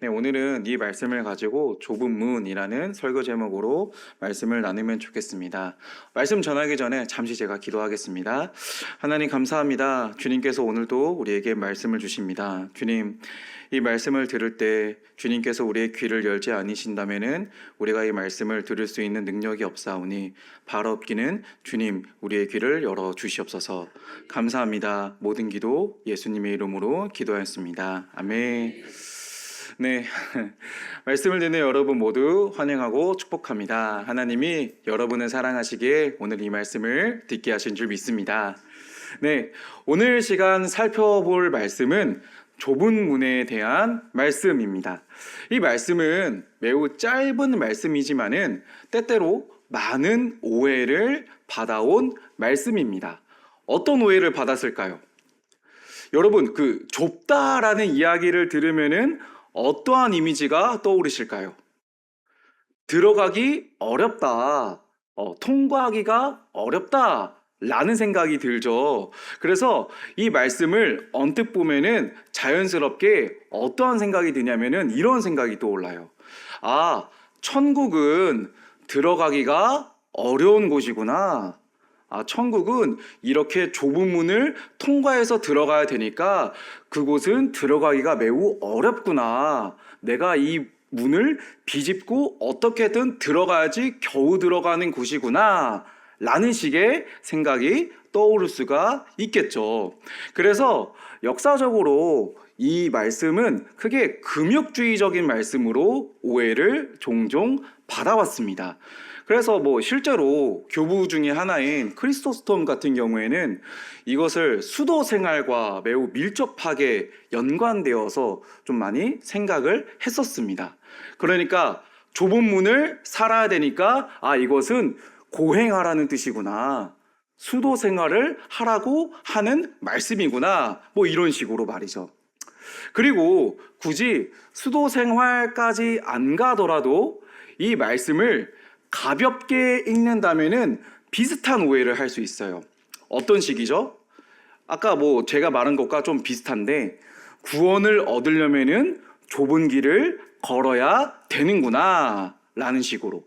네, 오늘은 이 말씀을 가지고 좁은 문이라는 설교 제목으로 말씀을 나누면 좋겠습니다. 말씀 전하기 전에 잠시 제가 기도하겠습니다. 하나님 감사합니다. 주님께서 오늘도 우리에게 말씀을 주십니다. 주님, 이 말씀을 들을 때 주님께서 우리의 귀를 열지 않으신다면은 우리가 이 말씀을 들을 수 있는 능력이 없사오니 바로 없기는 주님 우리의 귀를 열어 주시옵소서. 감사합니다. 모든 기도 예수님의 이름으로 기도하였습니다. 아멘. 네, 말씀을 듣는 여러분 모두 환영하고 축복합니다. 하나님이 여러분을 사랑하시기에 오늘 이 말씀을 듣게 하신 줄 믿습니다. 네, 오늘 시간 살펴볼 말씀은 좁은 문에 대한 말씀입니다. 이 말씀은 매우 짧은 말씀이지만은 때때로 많은 오해를 받아온 말씀입니다. 어떤 오해를 받았을까요? 여러분, 그 좁다라는 이야기를 들으면은 어떠한 이미지가 떠오르실까요? 들어가기 어렵다, 통과하기가 어렵다 라는 생각이 들죠. 그래서 이 말씀을 언뜻 보면은 자연스럽게 어떠한 생각이 드냐면은 이런 생각이 떠올라요. 아, 천국은 들어가기가 어려운 곳이구나. 아, 천국은 이렇게 좁은 문을 통과해서 들어가야 되니까 그곳은 들어가기가 매우 어렵구나. 내가 이 문을 비집고 어떻게든 들어가야지 겨우 들어가는 곳이구나. 라는 식의 생각이 떠오를 수가 있겠죠. 그래서 역사적으로 이 말씀은 크게 금욕주의적인 말씀으로 오해를 종종 받아왔습니다. 그래서 실제로 교부 중에 하나인 크리스토스톰 같은 경우에는 이것을 수도 생활과 매우 밀접하게 연관되어서 좀 많이 생각을 했었습니다. 그러니까 좁은 문을 살아야 되니까 이것은 고행하라는 뜻이구나. 수도 생활을 하라고 하는 말씀이구나. 이런 식으로 말이죠. 그리고 굳이 수도 생활까지 안 가더라도 이 말씀을 가볍게 읽는다면은 비슷한 오해를 할 수 있어요. 어떤 식이죠? 아까 제가 말한 것과 좀 비슷한데 구원을 얻으려면은 좁은 길을 걸어야 되는구나 라는 식으로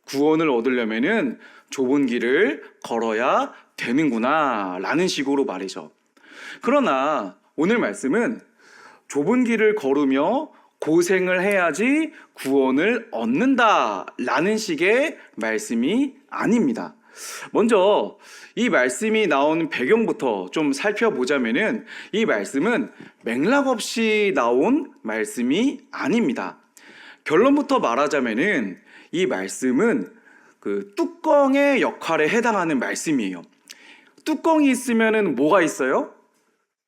구원을 얻으려면은 좁은 길을 걸어야 되는구나 라는 식으로 말이죠. 그러나 오늘 말씀은 좁은 길을 걸으며 고생을 해야지 구원을 얻는다 라는 식의 말씀이 아닙니다. 먼저 이 말씀이 나온 배경부터 좀 살펴보자면은 이 말씀은 맥락 없이 나온 말씀이 아닙니다. 결론부터 말하자면은 이 말씀은 그 뚜껑의 역할에 해당하는 말씀이에요. 뚜껑이 있으면은 뭐가 있어요?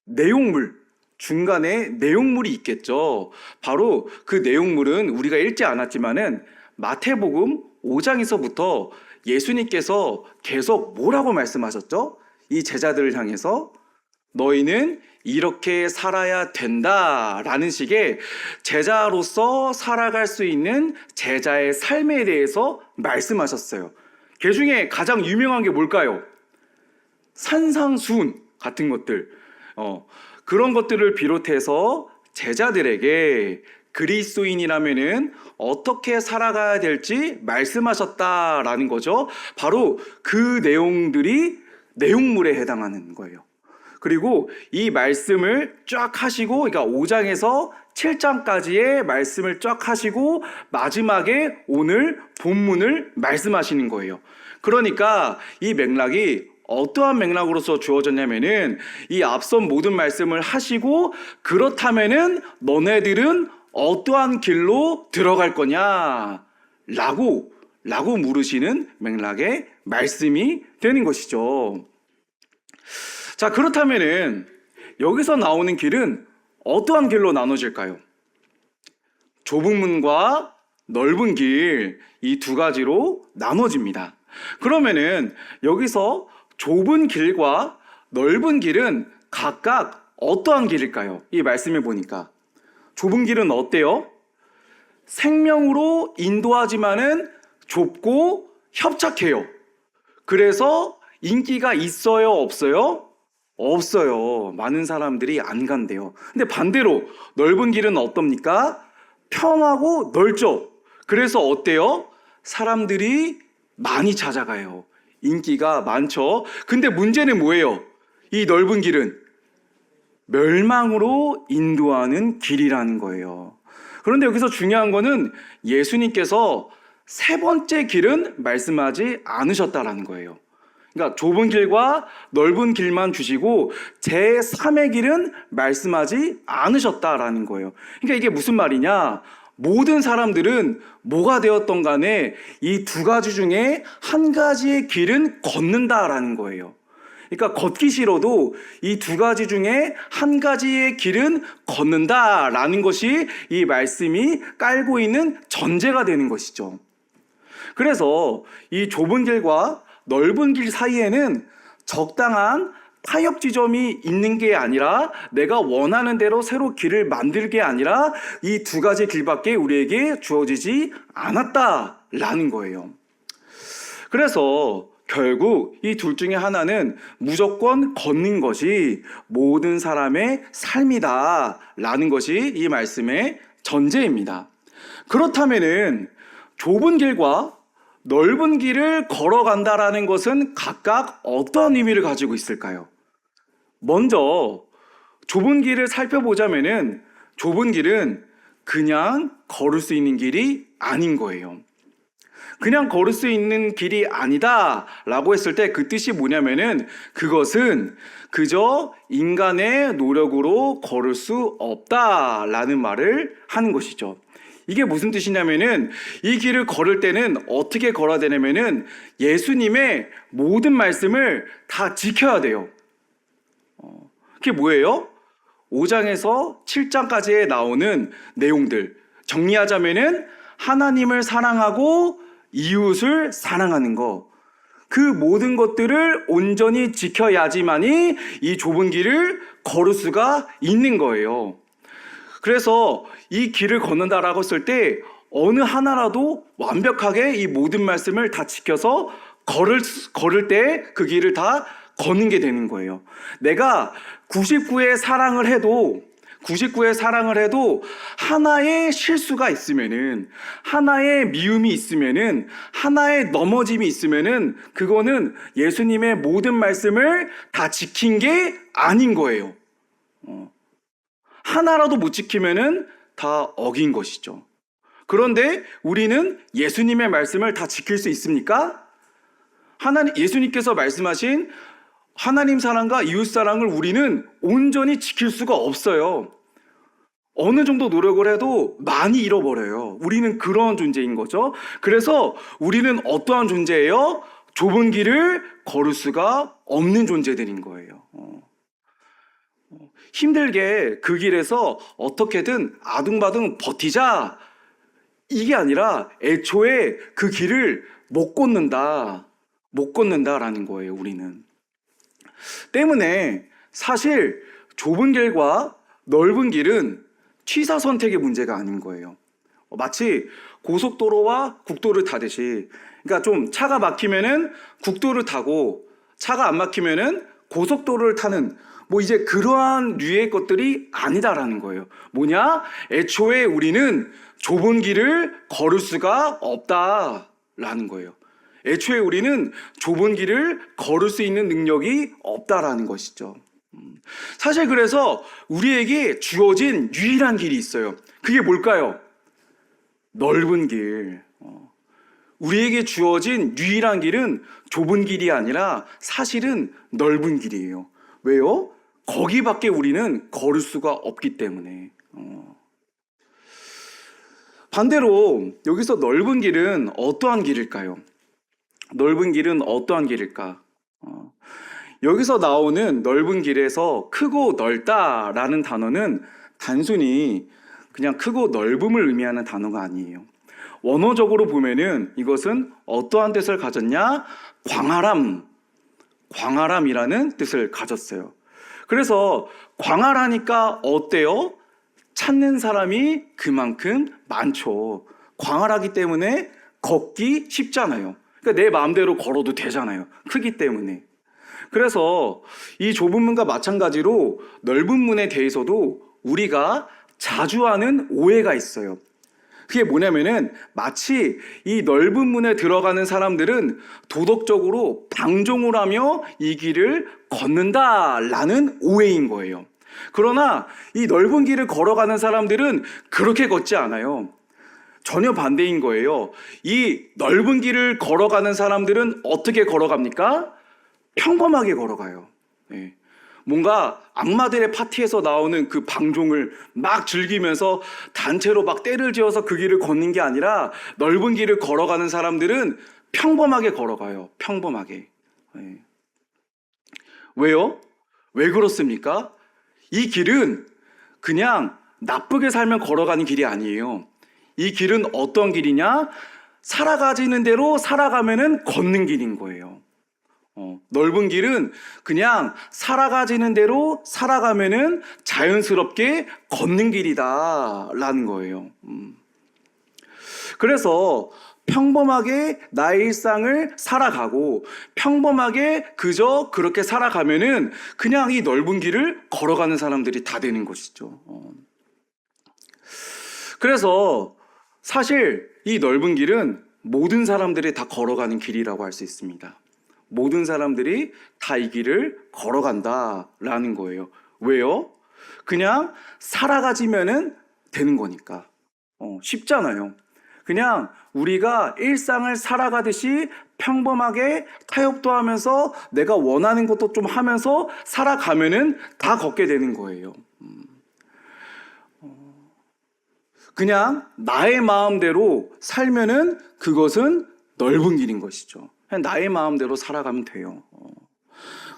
내용물. 중간에 내용물이 있겠죠. 바로 그 내용물은 우리가 읽지 않았지만은 마태복음 5장에서부터 예수님께서 계속 뭐라고 말씀하셨죠? 이 제자들을 향해서 너희는 이렇게 살아야 된다라는 식의 제자로서 살아갈 수 있는 제자의 삶에 대해서 말씀하셨어요. 그 중에 가장 유명한 게 뭘까요? 산상수훈 같은 것들. 그런 것들을 비롯해서 제자들에게 그리스도인이라면은 어떻게 살아가야 될지 말씀하셨다라는 거죠. 바로 그 내용들이 내용물에 해당하는 거예요. 그리고 이 말씀을 쫙 하시고, 그러니까 5장에서 7장까지의 말씀을 쫙 하시고 마지막에 오늘 본문을 말씀하시는 거예요. 그러니까 이 맥락이 어떠한 맥락으로서 주어졌냐면은 이 앞선 모든 말씀을 하시고 그렇다면은 너네들은 어떠한 길로 들어갈 거냐 라고 물으시는 맥락의 말씀이 되는 것이죠. 자, 그렇다면은 여기서 나오는 길은 어떠한 길로 나눠질까요? 좁은 문과 넓은 길, 이 두 가지로 나눠집니다. 그러면은 여기서 좁은 길과 넓은 길은 각각 어떠한 길일까요? 이 말씀을 보니까 좁은 길은 어때요? 생명으로 인도하지만은 좁고 협착해요. 그래서 인기가 있어요, 없어요? 없어요. 많은 사람들이 안 간대요. 근데 반대로 넓은 길은 어떻습니까? 평하고 넓죠. 그래서 어때요? 사람들이 많이 찾아가요. 인기가 많죠. 근데 문제는 뭐예요? 이 넓은 길은 멸망으로 인도하는 길이라는 거예요. 그런데 여기서 중요한 거는 예수님께서 세 번째 길은 말씀하지 않으셨다라는 거예요. 그러니까 좁은 길과 넓은 길만 주시고 제3의 길은 말씀하지 않으셨다라는 거예요. 그러니까 이게 무슨 말이냐? 모든 사람들은 뭐가 되었던 간에 이 두 가지 중에 한 가지의 길은 걷는다라는 거예요. 그러니까 걷기 싫어도 이 두 가지 중에 한 가지의 길은 걷는다라는 것이 이 말씀이 깔고 있는 전제가 되는 것이죠. 그래서 이 좁은 길과 넓은 길 사이에는 적당한 타협 지점이 있는 게 아니라 내가 원하는 대로 새로 길을 만들 게 아니라 이 두 가지 길밖에 우리에게 주어지지 않았다라는 거예요. 그래서 결국 이 둘 중에 하나는 무조건 걷는 것이 모든 사람의 삶이다라는 것이 이 말씀의 전제입니다. 그렇다면은 좁은 길과 넓은 길을 걸어간다라는 것은 각각 어떤 의미를 가지고 있을까요? 먼저 좁은 길을 살펴보자면은 좁은 길은 그냥 걸을 수 있는 길이 아닌 거예요. 그냥 걸을 수 있는 길이 아니다 라고 했을 때 그 뜻이 뭐냐면은 그것은 그저 인간의 노력으로 걸을 수 없다라는 말을 하는 것이죠. 이게 무슨 뜻이냐면은 이 길을 걸을 때는 어떻게 걸어야 되냐면은 예수님의 모든 말씀을 다 지켜야 돼요. 그게 뭐예요? 5장에서 7장까지에 나오는 내용들 정리하자면은 하나님을 사랑하고 이웃을 사랑하는 것, 그 모든 것들을 온전히 지켜야지만이 이 좁은 길을 걸을 수가 있는 거예요. 그래서 이 길을 걷는다라고 했을 때 어느 하나라도 완벽하게 이 모든 말씀을 다 지켜서 걸을 때 그 길을 다 걷는 게 되는 거예요. 내가 99의 사랑을 해도 하나의 실수가 있으면은, 하나의 미움이 있으면은, 하나의 넘어짐이 있으면은 그거는 예수님의 모든 말씀을 다 지킨 게 아닌 거예요. 하나라도 못 지키면은 다 어긴 것이죠. 그런데 우리는 예수님의 말씀을 다 지킬 수 있습니까? 예수님께서 말씀하신 하나님 사랑과 이웃 사랑을 우리는 온전히 지킬 수가 없어요. 어느 정도 노력을 해도 많이 잃어버려요. 우리는 그런 존재인 거죠. 그래서 우리는 어떠한 존재예요? 좁은 길을 걸을 수가 없는 존재들인 거예요. 힘들게 그 길에서 어떻게든 아둥바둥 버티자, 이게 아니라 애초에 그 길을 못 걷는다라는 거예요. 우리는 때문에 사실 좁은 길과 넓은 길은 취사 선택의 문제가 아닌 거예요. 마치 고속도로와 국도를 타듯이, 그러니까 좀 차가 막히면은 국도를 타고 차가 안 막히면은 고속도로를 타는 이제 그러한 류의 것들이 아니다라는 거예요. 뭐냐? 애초에 우리는 좁은 길을 걸을 수가 없다라는 거예요. 애초에 우리는 좁은 길을 걸을 수 있는 능력이 없다라는 것이죠. 사실 그래서 우리에게 주어진 유일한 길이 있어요. 그게 뭘까요? 넓은 길. 우리에게 주어진 유일한 길은 좁은 길이 아니라 사실은 넓은 길이에요. 왜요? 거기밖에 우리는 걸을 수가 없기 때문에. 반대로 여기서 넓은 길은 어떠한 길일까요? 넓은 길은 어떠한 길일까? 여기서 나오는 넓은 길에서 크고 넓다라는 단어는 단순히 그냥 크고 넓음을 의미하는 단어가 아니에요. 원어적으로 보면은 이것은 어떠한 뜻을 가졌냐? 광활함이라는 뜻을 가졌어요. 그래서 광활하니까 어때요? 찾는 사람이 그만큼 많죠. 광활하기 때문에 걷기 쉽잖아요. 그러니까 내 마음대로 걸어도 되잖아요. 크기 때문에. 그래서 이 좁은 문과 마찬가지로 넓은 문에 대해서도 우리가 자주 하는 오해가 있어요. 그게 뭐냐면은 마치 이 넓은 문에 들어가는 사람들은 도덕적으로 방종을 하며 이 길을 걷는다라는 오해인 거예요. 그러나 이 넓은 길을 걸어가는 사람들은 그렇게 걷지 않아요. 전혀 반대인 거예요. 이 넓은 길을 걸어가는 사람들은 어떻게 걸어갑니까? 평범하게 걸어가요. 네. 뭔가 악마들의 파티에서 나오는 그 방종을 막 즐기면서 단체로 막 떼를 지어서 그 길을 걷는 게 아니라 넓은 길을 걸어가는 사람들은 평범하게 걸어가요. 평범하게. 네. 왜요? 왜 그렇습니까? 이 길은 그냥 나쁘게 살면 걸어가는 길이 아니에요. 이 길은 어떤 길이냐? 살아가지는 대로 살아가면은 걷는 길인 거예요. 넓은 길은 그냥 살아가지는 대로 살아가면은 자연스럽게 걷는 길이다라는 거예요. 그래서 평범하게 나의 일상을 살아가고 평범하게 그저 그렇게 살아가면은 그냥 이 넓은 길을 걸어가는 사람들이 다 되는 것이죠. 그래서 사실 이 넓은 길은 모든 사람들이 다 걸어가는 길이라고 할 수 있습니다. 모든 사람들이 다 이 길을 걸어간다라는 거예요. 왜요? 그냥 살아가지면은 되는 거니까. 쉽잖아요. 그냥 우리가 일상을 살아가듯이 평범하게 타협도 하면서 내가 원하는 것도 좀 하면서 살아가면은 다 걷게 되는 거예요. 그냥 나의 마음대로 살면은 그것은 넓은 길인 것이죠. 그냥 나의 마음대로 살아가면 돼요.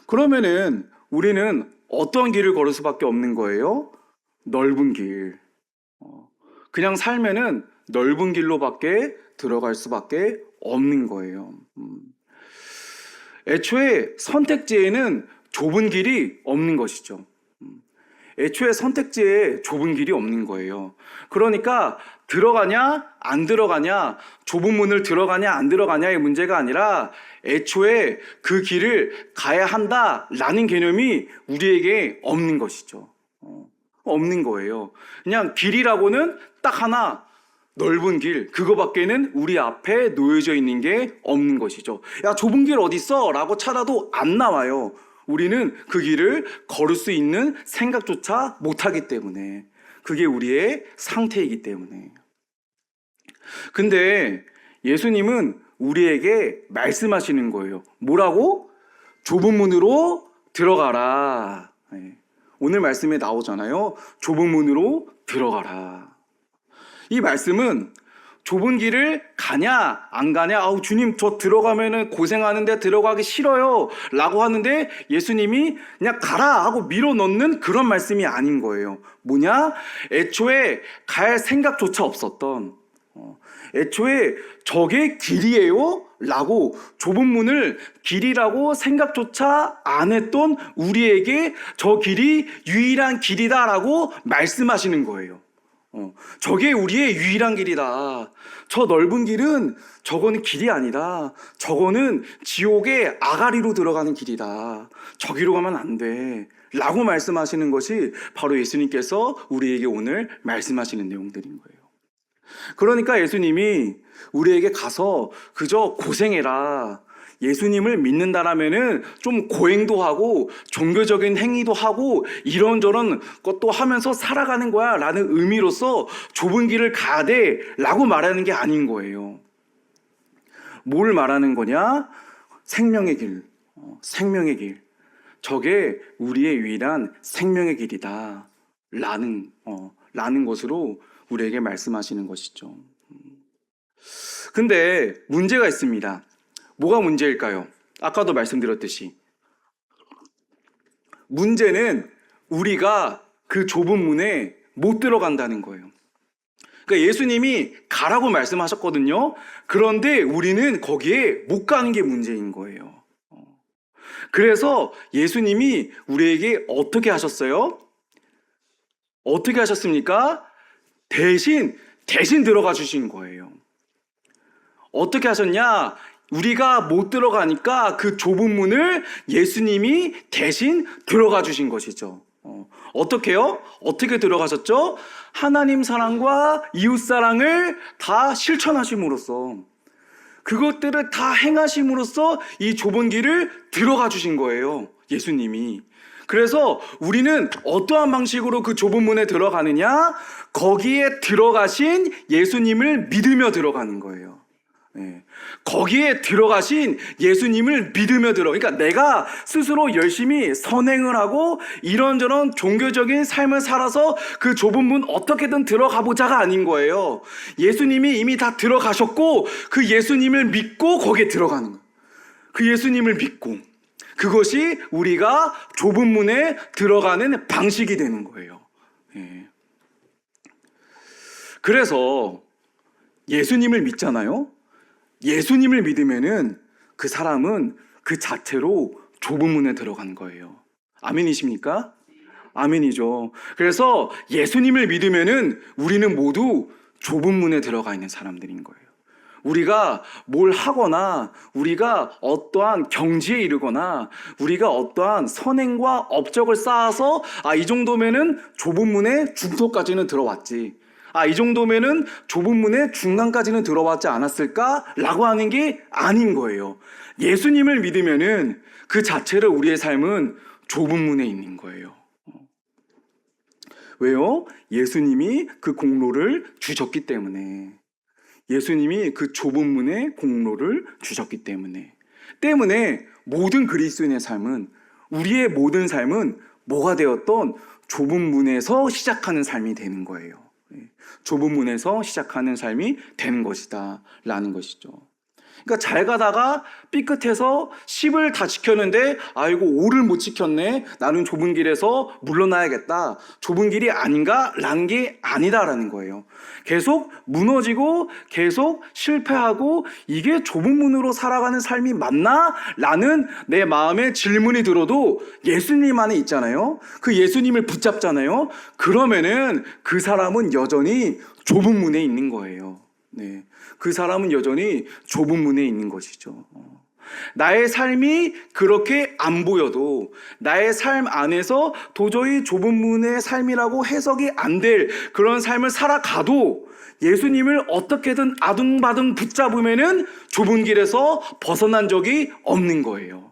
그러면은 우리는 어떤 길을 걸을 수밖에 없는 거예요? 넓은 길. 그냥 살면은 넓은 길로밖에 들어갈 수밖에 없는 거예요. 애초에 선택지에는 좁은 길이 없는 것이죠. 애초에 선택지에 좁은 길이 없는 거예요. 그러니까 들어가냐 안 들어가냐, 좁은 문을 들어가냐 안 들어가냐의 문제가 아니라 애초에 그 길을 가야 한다라는 개념이 우리에게 없는 것이죠. 없는 거예요. 그냥 길이라고는 딱 하나, 넓은 길, 그거밖에는 우리 앞에 놓여져 있는 게 없는 것이죠. 야, 좁은 길 어딨어? 라고 찾아도 안 나와요. 우리는 그 길을 걸을 수 있는 생각조차 못하기 때문에, 그게 우리의 상태이기 때문에. 근데 예수님은 우리에게 말씀하시는 거예요. 뭐라고? 좁은 문으로 들어가라. 오늘 말씀에 나오잖아요. 좁은 문으로 들어가라. 이 말씀은 좁은 길을 가냐 안 가냐, 아우 주님 저 들어가면은 고생하는데 들어가기 싫어요 라고 하는데 예수님이 그냥 가라 하고 밀어넣는 그런 말씀이 아닌 거예요. 뭐냐? 애초에 갈 생각조차 없었던, 애초에 저게 길이에요 라고 좁은 문을 길이라고 생각조차 안 했던 우리에게 저 길이 유일한 길이다 라고 말씀하시는 거예요. 저게 우리의 유일한 길이다. 저 넓은 길은 저거는 길이 아니다. 저거는 지옥의 아가리로 들어가는 길이다. 저기로 가면 안 돼 라고 말씀하시는 것이 바로 예수님께서 우리에게 오늘 말씀하시는 내용들인 거예요. 그러니까 예수님이 우리에게 가서 그저 고생해라, 예수님을 믿는다라면은 좀 고행도 하고 종교적인 행위도 하고 이런저런 것도 하면서 살아가는 거야 라는 의미로서 좁은 길을 가야 돼 라고 말하는 게 아닌 거예요. 뭘 말하는 거냐? 생명의 길, 생명의 길. 저게 우리의 유일한 생명의 길이다 라는 것으로 우리에게 말씀하시는 것이죠. 근데 문제가 있습니다. 뭐가 문제일까요? 아까도 말씀드렸듯이 문제는 우리가 그 좁은 문에 못 들어간다는 거예요. 그러니까 예수님이 가라고 말씀하셨거든요. 그런데 우리는 거기에 못 가는 게 문제인 거예요. 그래서 예수님이 우리에게 어떻게 하셨어요? 어떻게 하셨습니까? 대신 들어가 주신 거예요. 어떻게 하셨냐? 우리가 못 들어가니까 그 좁은 문을 예수님이 대신 들어가 주신 것이죠. 어떻게요? 어떻게 들어가셨죠? 하나님 사랑과 이웃 사랑을 다 실천하심으로써, 그것들을 다 행하심으로써 이 좁은 길을 들어가 주신 거예요, 예수님이. 그래서 우리는 어떠한 방식으로 그 좁은 문에 들어가느냐? 거기에 들어가신 예수님을 믿으며 들어가는 거예요. 네. 거기에 들어가신 예수님을 믿으며 그러니까 내가 스스로 열심히 선행을 하고 이런저런 종교적인 삶을 살아서 그 좁은 문 어떻게든 들어가 보자가 아닌 거예요. 예수님이 이미 다 들어가셨고 그 예수님을 믿고 거기에 들어가는 거예요. 그 예수님을 믿고, 그것이 우리가 좁은 문에 들어가는 방식이 되는 거예요. 예. 그래서 예수님을 믿잖아요. 예수님을 믿으면은 그 사람은 그 자체로 좁은 문에 들어간 거예요. 아멘이십니까? 아멘이죠. 그래서 예수님을 믿으면은 우리는 모두 좁은 문에 들어가 있는 사람들인 거예요. 우리가 뭘 하거나, 우리가 어떠한 경지에 이르거나, 우리가 어떠한 선행과 업적을 쌓아서 이 정도면은 좁은 문에 중도까지는 들어왔지, 이 정도면은 좁은 문에 중간까지는 들어왔지 않았을까? 라고 하는 게 아닌 거예요. 예수님을 믿으면은 그 자체로 우리의 삶은 좁은 문에 있는 거예요. 왜요? 예수님이 그 공로를 주셨기 때문에. 예수님이 그 좁은 문에 공로를 주셨기 때문에 모든 그리스도인의 삶은, 우리의 모든 삶은 뭐가 되었던 좁은 문에서 시작하는 삶이 되는 거예요. 좁은 문에서 시작하는 삶이 되는 것이다 라는 것이죠. 그러니까 잘 가다가 삐끗해서 10을 다 지켰는데 아이고 5를 못 지켰네, 나는 좁은 길에서 물러나야겠다, 좁은 길이 아닌가? 라는 게 아니다라는 거예요. 계속 무너지고 계속 실패하고 이게 좁은 문으로 살아가는 삶이 맞나? 라는 내 마음에 질문이 들어도 예수님 안에 있잖아요. 그 예수님을 붙잡잖아요. 그러면은 그 사람은 여전히 좁은 문에 있는 거예요. 네. 그 사람은 여전히 좁은 문에 있는 것이죠. 나의 삶이 그렇게 안 보여도, 나의 삶 안에서 도저히 좁은 문의 삶이라고 해석이 안 될 그런 삶을 살아가도 예수님을 어떻게든 아둥바둥 붙잡으면은 좁은 길에서 벗어난 적이 없는 거예요.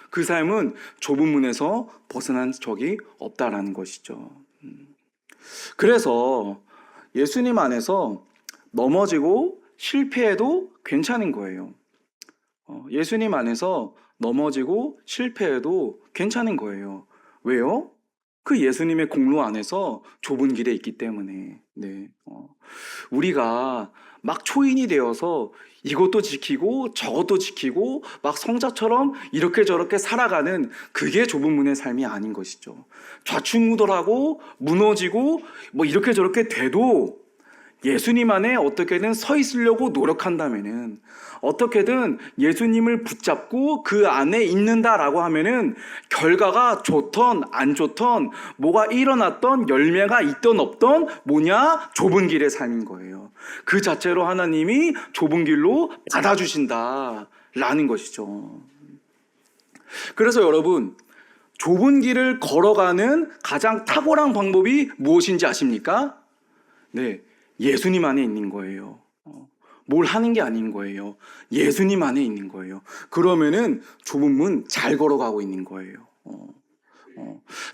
그 삶은 좁은 문에서 벗어난 적이 없다라는 것이죠. 그래서 예수님 안에서 넘어지고 실패해도 괜찮은 거예요. 예수님 안에서 넘어지고 실패해도 괜찮은 거예요. 왜요? 그 예수님의 공로 안에서 좁은 길에 있기 때문에. 네. 우리가 막 초인이 되어서 이것도 지키고 저것도 지키고 막 성자처럼 이렇게 저렇게 살아가는, 그게 좁은 문의 삶이 아닌 것이죠. 좌충우돌하고 무너지고 뭐 이렇게 저렇게 돼도 예수님 안에 어떻게든 서 있으려고 노력한다면은, 어떻게든 예수님을 붙잡고 그 안에 있는다라고 하면은 결과가 좋던 안 좋던, 뭐가 일어났던 열매가 있던 없던 뭐냐? 좁은 길의 삶인 거예요. 그 자체로 하나님이 좁은 길로 받아주신다라는 것이죠. 그래서 여러분, 좁은 길을 걸어가는 가장 탁월한 방법이 무엇인지 아십니까? 네. 예수님 안에 있는 거예요. 뭘 하는 게 아닌 거예요. 예수님 안에 있는 거예요. 그러면은 좁은 문 잘 걸어가고 있는 거예요.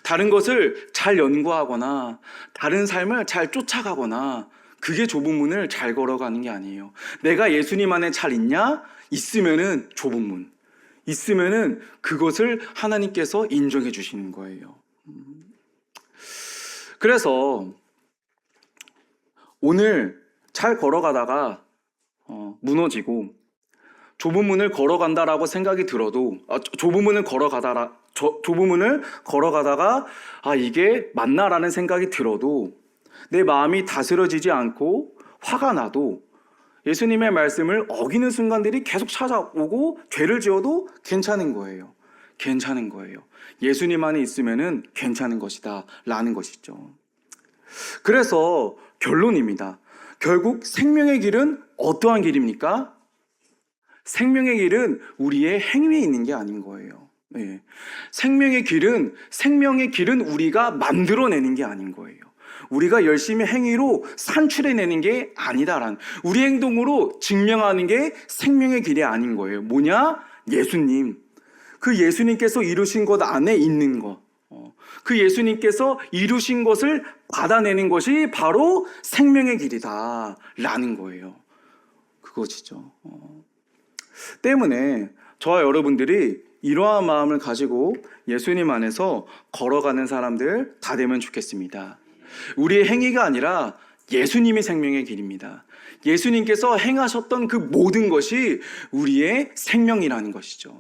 다른 것을 잘 연구하거나 다른 삶을 잘 쫓아가거나 그게 좁은 문을 잘 걸어가는 게 아니에요. 내가 예수님 안에 잘 있냐? 있으면은 좁은 문. 있으면은 그것을 하나님께서 인정해 주시는 거예요. 그래서 오늘 잘 걸어가다가 무너지고 좁은 문을 걸어간다라고 생각이 들어도, 좁은 문을 걸어가다가 이게 맞나라는 생각이 들어도, 내 마음이 다스려지지 않고 화가 나도 예수님의 말씀을 어기는 순간들이 계속 찾아오고 죄를 지어도 괜찮은 거예요. 괜찮은 거예요. 예수님 안에 있으면은 괜찮은 것이다 라는 것이죠. 그래서 결론입니다. 결국 생명의 길은 어떠한 길입니까? 생명의 길은 우리의 행위에 있는 게 아닌 거예요. 예. 생명의 길은 우리가 만들어내는 게 아닌 거예요. 우리가 열심히 행위로 산출해내는 게 아니다라는, 우리 행동으로 증명하는 게 생명의 길이 아닌 거예요. 뭐냐? 예수님. 그 예수님께서 이루신 것 안에 있는 것. 그 예수님께서 이루신 것을 받아내는 것이 바로 생명의 길이다라는 거예요. 그것이죠. 때문에 저와 여러분들이 이러한 마음을 가지고 예수님 안에서 걸어가는 사람들 다 되면 좋겠습니다. 우리의 행위가 아니라 예수님이 생명의 길입니다. 예수님께서 행하셨던 그 모든 것이 우리의 생명이라는 것이죠.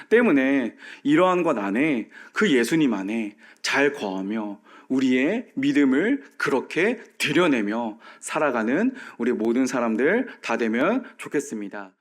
때문에 이러한 것 안에, 그 예수님 안에 잘 거하며 우리의 믿음을 그렇게 들여내며 살아가는 우리 모든 사람들 다 되면 좋겠습니다.